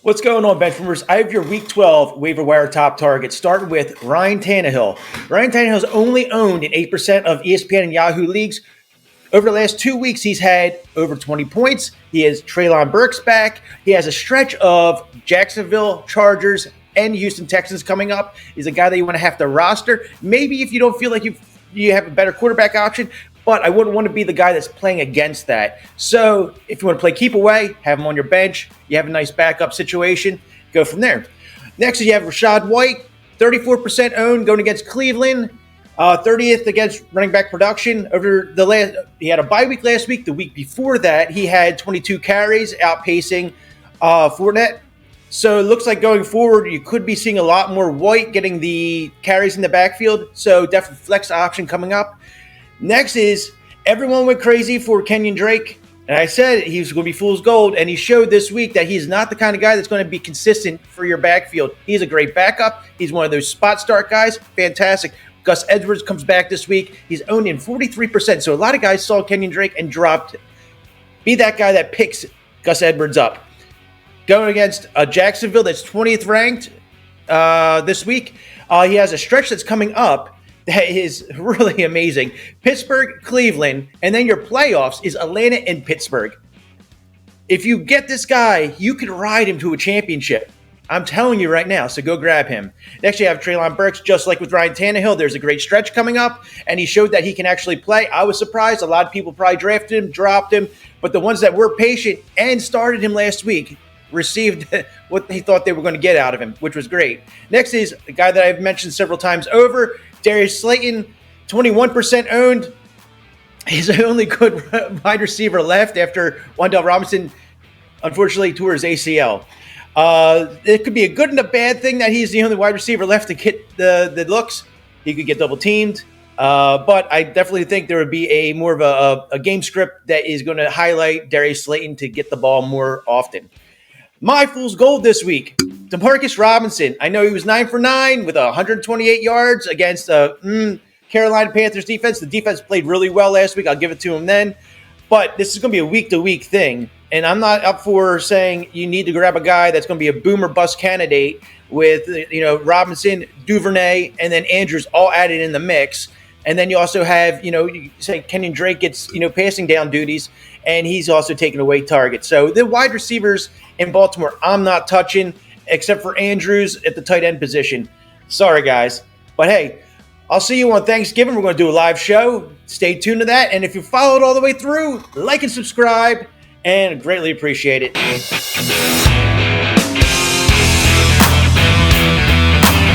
What's going on, Benchwarmers? I have your Week 12 waiver wire top targets, starting with Ryan Tannehill. Ryan Tannehill is only owned in 8% of ESPN and Yahoo leagues. Over the last 2 weeks, he's had over 20 points. He has Lon Burks back. He has a stretch of Jacksonville Chargers and Houston Texans coming up. He's a guy that you want to have to roster. Maybe if you don't feel like you have a better quarterback option, but I wouldn't want to be the guy that's playing against that. So if you want to play keep away, have him on your bench. You have a nice backup situation. Go from there. Next, you have Rashad White, 34% owned, going against Cleveland. 30th against running back production. He had a bye week last week. The week before that, he had 22 carries, outpacing fournette. So it looks like going forward, you could be seeing a lot more White getting the carries in the backfield. So definitely flex option coming up. Next is everyone went crazy for Kenyan Drake. And I said he was going to be fool's gold. And he showed this week that he's not the kind of guy that's going to be consistent for your backfield. He's a great backup. He's one of those spot start guys. Fantastic. Gus Edwards comes back this week. He's owned in 43%. So a lot of guys saw Kenyan Drake and dropped it. Be that guy that picks Gus Edwards up. Going against Jacksonville that's 20th ranked this week. He has a stretch that's coming up that is really amazing. Pittsburgh, Cleveland, and then your playoffs is Atlanta and Pittsburgh. If you get this guy, you can ride him to a championship. I'm telling you right now, so go grab him. Next, you have Lon Burks, just like with Ryan Tannehill. There's a great stretch coming up, and he showed that he can actually play. I was surprised. A lot of people probably drafted him, dropped him, but the ones that were patient and started him last week received what they thought they were going to get out of him, which was great. Next is a guy that I've mentioned several times over, Darius Slayton, 21% owned. He's the only good wide receiver left after Wendell Robinson unfortunately tore his ACL. It could be a good and a bad thing that he's the only wide receiver left to get the looks. He could get double teamed. But I definitely think there would be a more of a game script that is going to highlight Darry Slayton to get the ball more often. My fool's gold this week, Demarcus Robinson. I know he was 9 for 9 with 128 yards against Carolina Panthers defense. The defense played really well last week. I'll give it to him then. But this is going to be a week-to-week thing. And I'm not up for saying you need to grab a guy that's going to be a boom or bust candidate with, Robinson, Duvernay, and then Andrews all added in the mix. And then you also have, you say Kenyan Drake gets, passing down duties, and he's also taking away targets. So the wide receivers in Baltimore, I'm not touching, except for Andrews at the tight end position. Sorry, guys. But hey, I'll see you on Thanksgiving. We're going to do a live show. Stay tuned to that. And if you followed all the way through, like and subscribe, and greatly appreciate it.